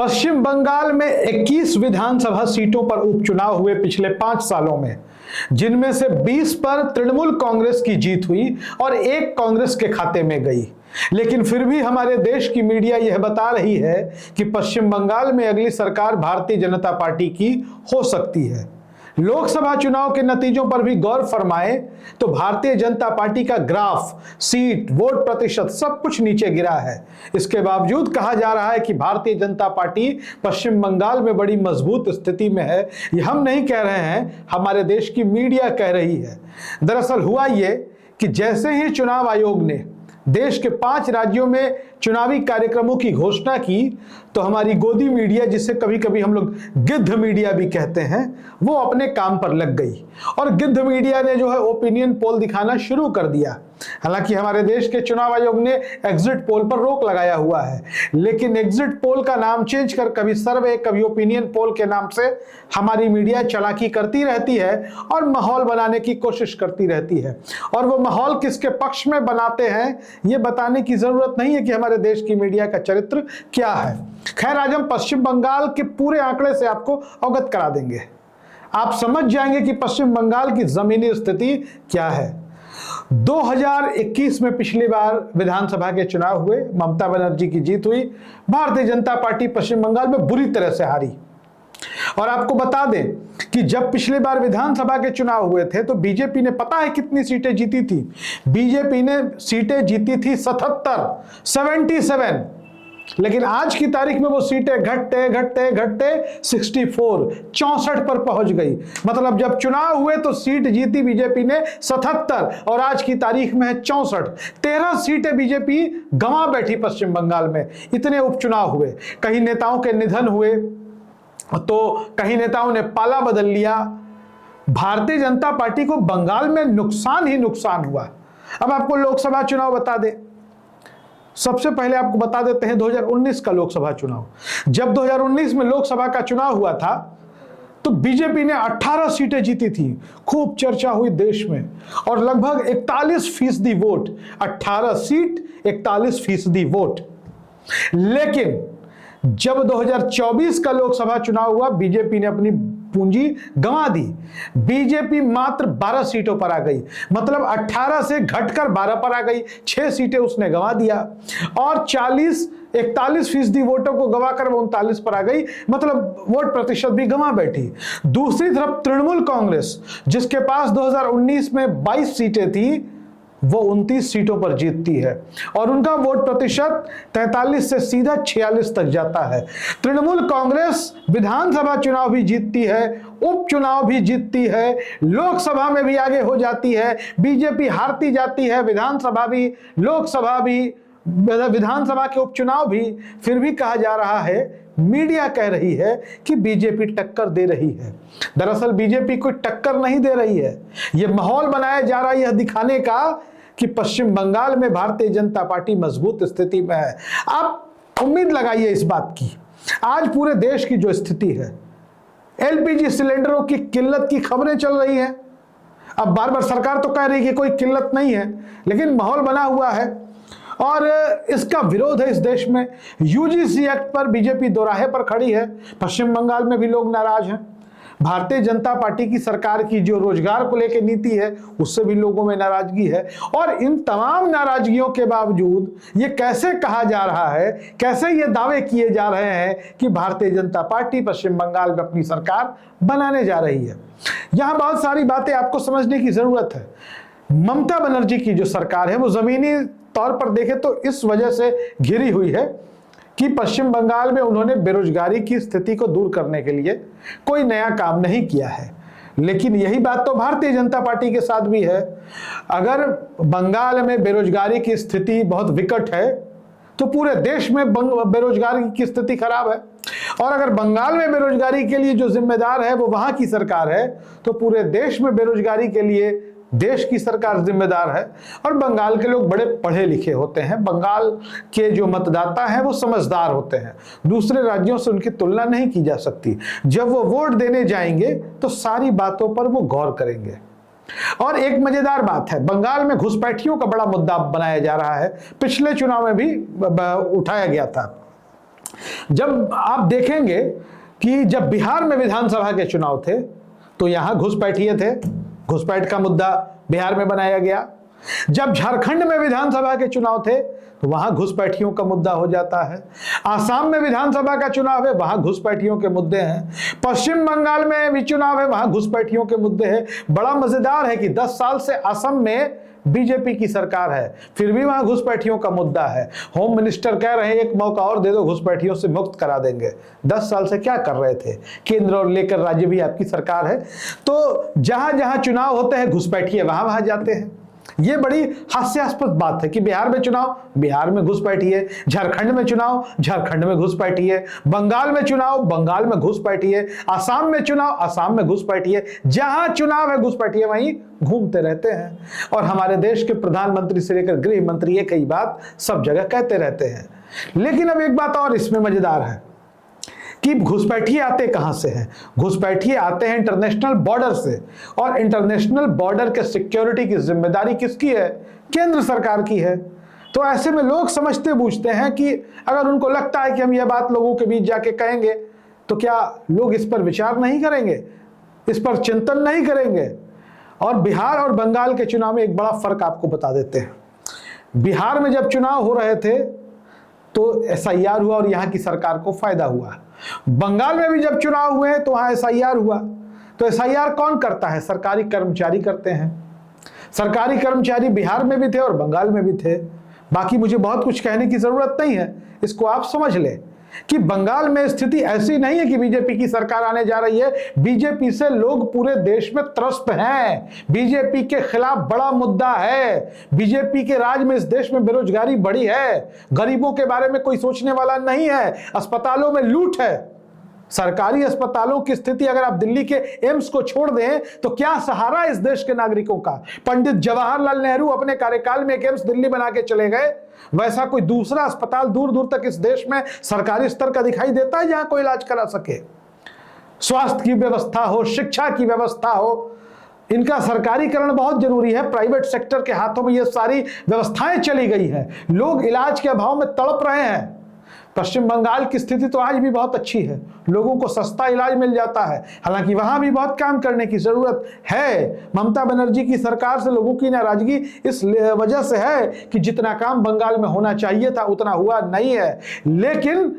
पश्चिम बंगाल में 21 विधानसभा सीटों पर उपचुनाव हुए पिछले 5 सालों में, जिनमें से 20 पर तृणमूल कांग्रेस की जीत हुई और 1 कांग्रेस के खाते में गई। लेकिन फिर भी हमारे देश की मीडिया यह बता रही है कि पश्चिम बंगाल में अगली सरकार भारतीय जनता पार्टी की हो सकती है। लोकसभा चुनाव के नतीजों पर भी गौर फरमाएं तो भारतीय जनता पार्टी का ग्राफ, सीट, वोट प्रतिशत सब कुछ नीचे गिरा है। इसके बावजूद कहा जा रहा है कि भारतीय जनता पार्टी पश्चिम बंगाल में बड़ी मजबूत स्थिति में है। यह हम नहीं कह रहे हैं, हमारे देश की मीडिया कह रही है। दरअसल हुआ ये कि जैसे ही चुनाव आयोग ने देश के 5 राज्यों में चुनावी कार्यक्रमों की घोषणा की तो हमारी गोदी मीडिया, जिसे कभी कभी हम लोग गिद्ध मीडिया भी कहते हैं, वो अपने काम पर लग गई और गिद्ध मीडिया ने जो है ओपिनियन पोल दिखाना शुरू कर दिया। हालांकि हमारे देश के चुनाव आयोग ने एग्जिट पोल पर रोक लगाया हुआ है, लेकिन एग्जिट पोल का नाम चेंज कर कभी सर्वे कभी ओपिनियन पोल के नाम से हमारी मीडिया चालाकी करती रहती है और माहौल बनाने की कोशिश करती रहती है। और वो माहौल किसके पक्ष में बनाते हैं ये बताने की जरूरत नहीं है कि हमारे देश की मीडिया का चरित्र क्या है। खैर, आज हम पश्चिम बंगाल के पूरे आंकड़े से आपको अवगत करा देंगे। आप समझ जाएंगे कि पश्चिम बंगाल की जमीनी स्थिति क्या है। 2021 में पिछली बार विधानसभा के चुनाव हुए, ममता बनर्जी की जीत हुई, भारतीय जनता पार्टी पश्चिम बंगाल में बुरी तरह से हारी। और आपको बता दें कि जब पिछली बार विधानसभा के चुनाव हुए थे तो बीजेपी ने पता है कितनी सीटें जीती थी? बीजेपी ने सीटें जीती थी 77, लेकिन आज की तारीख में वो सीटें घटते 64 पर पहुंच गई। मतलब जब चुनाव हुए तो सीट जीती बीजेपी ने 77 और आज की तारीख में है 64। 13 सीटें बीजेपी गंवा बैठी पश्चिम बंगाल में। इतने उपचुनाव हुए, कहीं नेताओं के निधन हुए तो कहीं नेताओं ने पाला बदल लिया। भारतीय जनता पार्टी को बंगाल में नुकसान ही नुकसान हुआ। अब आपको लोकसभा चुनाव बता दें। सबसे पहले आपको बता देते हैं 2019 का लोकसभा चुनाव। जब 2019 में लोकसभा का चुनाव हुआ था तो बीजेपी ने 18 सीटें जीती थी। खूब चर्चा हुई देश में और लगभग 41% वोट, 18 सीट 41% वोट। लेकिन जब 2024 का लोकसभा चुनाव हुआ बीजेपी ने अपनी पूंजी गंवा दी। बीजेपी मात्र 12 सीटों पर आ गई, मतलब 18 से घटकर 12 पर आ गई। 6 सीटें उसने गंवा दिया और 41% वोटों को गंवाकर 39 पर आ गई, मतलब वोट प्रतिशत भी गंवा बैठी। दूसरी तरफ तृणमूल कांग्रेस, जिसके पास 2019 में 22 सीटें थी, वो 29 सीटों पर जीतती है और उनका वोट प्रतिशत 43 से सीधा 46 तक जाता है। तृणमूल कांग्रेस विधानसभा चुनाव भी जीतती है, उपचुनाव भी जीतती है, लोकसभा में भी आगे हो जाती है। बीजेपी हारती जाती है, विधानसभा भी, लोकसभा भी, विधानसभा के उपचुनाव भी। फिर भी कहा जा रहा है, मीडिया कह रही है कि बीजेपी टक्कर दे रही है। दरअसल बीजेपी कोई टक्कर नहीं दे रही है। यह माहौल बनाया जा रहा है यह दिखाने का कि पश्चिम बंगाल में भारतीय जनता पार्टी मजबूत स्थिति में है। आप उम्मीद लगाइए इस बात की। आज पूरे देश की जो स्थिति है, एलपीजी सिलेंडरों की किल्लत की खबरें चल रही हैं। अब बार बार सरकार तो कह रही है कि कोई किल्लत नहीं है, लेकिन माहौल बना हुआ है और इसका विरोध है इस देश में। यूजीसी एक्ट पर बीजेपी दोराहे पर खड़ी है। पश्चिम बंगाल में भी लोग नाराज हैं। भारतीय जनता पार्टी की सरकार की जो रोजगार को लेकर नीति है उससे भी लोगों में नाराजगी है। और इन तमाम नाराजगियों के बावजूद ये कैसे कहा जा रहा है, कैसे ये दावे किए जा रहे हैं कि भारतीय जनता पार्टी पश्चिम बंगाल में अपनी सरकार बनाने जा रही है। यहां बहुत सारी बातें आपको समझने की जरूरत है। ममता बनर्जी की जो सरकार है वो जमीनी तौर पर देखें तो इस वजह से घिरी हुई है कि पश्चिम बंगाल में उन्होंने बेरोजगारी की स्थिति को दूर करने के लिए कोई नया काम नहीं किया है। लेकिन यही बात तो भारतीय जनता पार्टी के साथ भी है। अगर बंगाल में बेरोजगारी की स्थिति बहुत विकट है तो पूरे देश में बेरोजगारी की स्थिति खराब है। और अगर बंगाल में बेरोजगारी के लिए जो जिम्मेदार है वो वहां की सरकार है तो पूरे देश में बेरोजगारी के लिए देश की सरकार जिम्मेदार है। और बंगाल के लोग बड़े पढ़े लिखे होते हैं, बंगाल के जो मतदाता हैं वो समझदार होते हैं। दूसरे राज्यों से उनकी तुलना नहीं की जा सकती। जब वो वोट देने जाएंगे तो सारी बातों पर वो गौर करेंगे। और एक मजेदार बात है, बंगाल में घुसपैठियों का बड़ा मुद्दा बनाया जा रहा है। पिछले चुनाव में भी उठाया गया था। जब आप देखेंगे कि जब बिहार में विधानसभा के चुनाव थे तो यहां घुसपैठिए थे, घुसपैठ का मुद्दा बिहार में बनाया गया। जब झारखंड में विधानसभा के चुनाव थे तो वहां घुसपैठियों का मुद्दा हो जाता है। आसाम में विधानसभा का चुनाव है, वहां घुसपैठियों के मुद्दे हैं। पश्चिम बंगाल में भी चुनाव है, वहां घुसपैठियों के मुद्दे हैं। बड़ा मजेदार है कि 10 साल से असम में बीजेपी की सरकार है, फिर भी वहां घुसपैठियों का मुद्दा है। होम मिनिस्टर कह रहे हैं एक मौका और दे दो, घुसपैठियों से मुक्त करा देंगे। 10 साल से क्या कर रहे थे? केंद्र और लेकर राज्य भी आपकी सरकार है। तो जहां जहां चुनाव होते हैं घुसपैठिए वहां वहां जाते हैं। ये बड़ी हास्यास्पद बात है कि बिहार में चुनाव, बिहार में घुसपैठिए, झारखंड में चुनाव, झारखंड में घुसपैठिए, बंगाल में चुनाव, बंगाल में घुसपैठिए, आसाम में चुनाव, आसाम में घुसपैठिए। जहां चुनाव है घुसपैठिए वहीं घूमते रहते हैं। और हमारे देश के प्रधानमंत्री से लेकर गृह मंत्री एक ही बात सब जगह कहते रहते हैं। लेकिन अब एक बात और इसमें मजेदार है कि घुसपैठिए आते कहां से हैं? घुसपैठिए आते हैं इंटरनेशनल बॉर्डर से, और इंटरनेशनल बॉर्डर के सिक्योरिटी की जिम्मेदारी किसकी है? केंद्र सरकार की है। तो ऐसे में लोग समझते बूझते हैं कि अगर उनको लगता है कि हम यह बात लोगों के बीच जाके कहेंगे तो क्या लोग इस पर विचार नहीं करेंगे, इस पर चिंतन नहीं करेंगे? और बिहार और बंगाल के चुनाव में एक बड़ा फर्क आपको बता देते हैं। बिहार में जब चुनाव हो रहे थे तो एसआईआर हुआ और यहां की सरकार को फायदा हुआ। बंगाल में भी जब चुनाव हुए तो वहां एसआईआर हुआ। तो एसआईआर कौन करता है? सरकारी कर्मचारी करते हैं। सरकारी कर्मचारी बिहार में भी थे और बंगाल में भी थे। बाकी मुझे बहुत कुछ कहने की जरूरत नहीं है, इसको आप समझ लें कि बंगाल में स्थिति ऐसी नहीं है कि बीजेपी की सरकार आने जा रही है। बीजेपी से लोग पूरे देश में त्रस्त हैं। बीजेपी के खिलाफ बड़ा मुद्दा है। बीजेपी के राज में इस देश में बेरोजगारी बढ़ी है, गरीबों के बारे में कोई सोचने वाला नहीं है, अस्पतालों में लूट है। सरकारी अस्पतालों की स्थिति अगर आप दिल्ली के एम्स को छोड़ दें तो क्या सहारा इस देश के नागरिकों का? पंडित जवाहरलाल नेहरू अपने कार्यकाल में एक एम्स दिल्ली बना के चले गए, वैसा कोई दूसरा अस्पताल दूर दूर तक इस देश में सरकारी स्तर का दिखाई देता है जहां कोई इलाज करा सके? स्वास्थ्य की व्यवस्था हो, शिक्षा की व्यवस्था हो, इनका सरकारीकरण बहुत जरूरी है। प्राइवेट सेक्टर के हाथों में ये सारी व्यवस्थाएं चली गई हैं, लोग इलाज के अभाव में तड़प रहे हैं। पश्चिम बंगाल की स्थिति तो आज भी बहुत अच्छी है, लोगों को सस्ता इलाज मिल जाता है। हालांकि वहां भी बहुत काम करने की जरूरत है। ममता बनर्जी की सरकार से लोगों की नाराजगी इस वजह से है कि जितना काम बंगाल में होना चाहिए था उतना हुआ नहीं है। लेकिन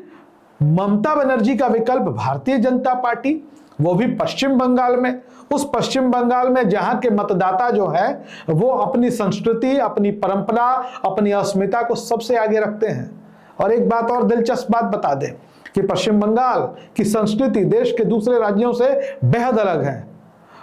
ममता बनर्जी का विकल्प भारतीय जनता पार्टी, वो भी पश्चिम बंगाल में, उस पश्चिम बंगाल में जहां के मतदाता जो है वो अपनी संस्कृति, अपनी परंपरा, अपनी अस्मिता को सबसे आगे रखते हैं। और एक बात और दिलचस्प बात बता दें कि पश्चिम बंगाल की संस्कृति देश के दूसरे राज्यों से बेहद अलग है।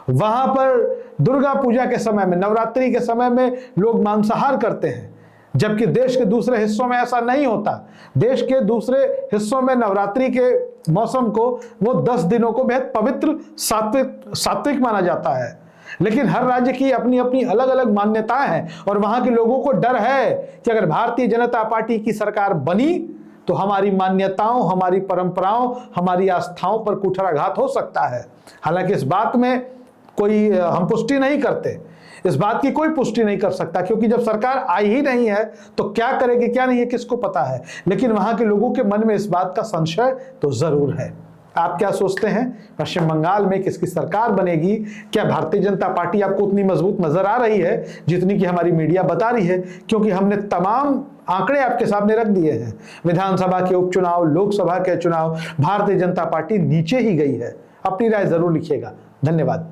वहां पर दुर्गा पूजा के समय में, नवरात्रि के समय में लोग मांसाहार करते हैं, जबकि देश के दूसरे हिस्सों में ऐसा नहीं होता। देश के दूसरे हिस्सों में नवरात्रि के मौसम को वो 10 दिनों को बेहद पवित्र सात्विक माना जाता है। लेकिन हर राज्य की अपनी अपनी अलग अलग मान्यताएं हैं और वहां के लोगों को डर है कि अगर भारतीय जनता पार्टी की सरकार बनी तो हमारी मान्यताओं, हमारी परंपराओं, हमारी आस्थाओं पर कुठाराघात हो सकता है। हालांकि इस बात में कोई हम पुष्टि नहीं करते, इस बात की कोई पुष्टि नहीं कर सकता, क्योंकि जब सरकार आई ही नहीं है तो क्या करेगी क्या नहीं है किसको पता है। लेकिन वहां के लोगों के मन में इस बात का संशय तो जरूर है। आप क्या सोचते हैं? पश्चिम बंगाल में किसकी सरकार बनेगी? क्या भारतीय जनता पार्टी आपको उतनी मजबूत नजर आ रही है जितनी कि हमारी मीडिया बता रही है? क्योंकि हमने तमाम आंकड़े आपके सामने रख दिए हैं। विधानसभा के उपचुनाव, लोकसभा के चुनाव, भारतीय जनता पार्टी नीचे ही गई है। अपनी राय जरूर लिखिएगा। धन्यवाद।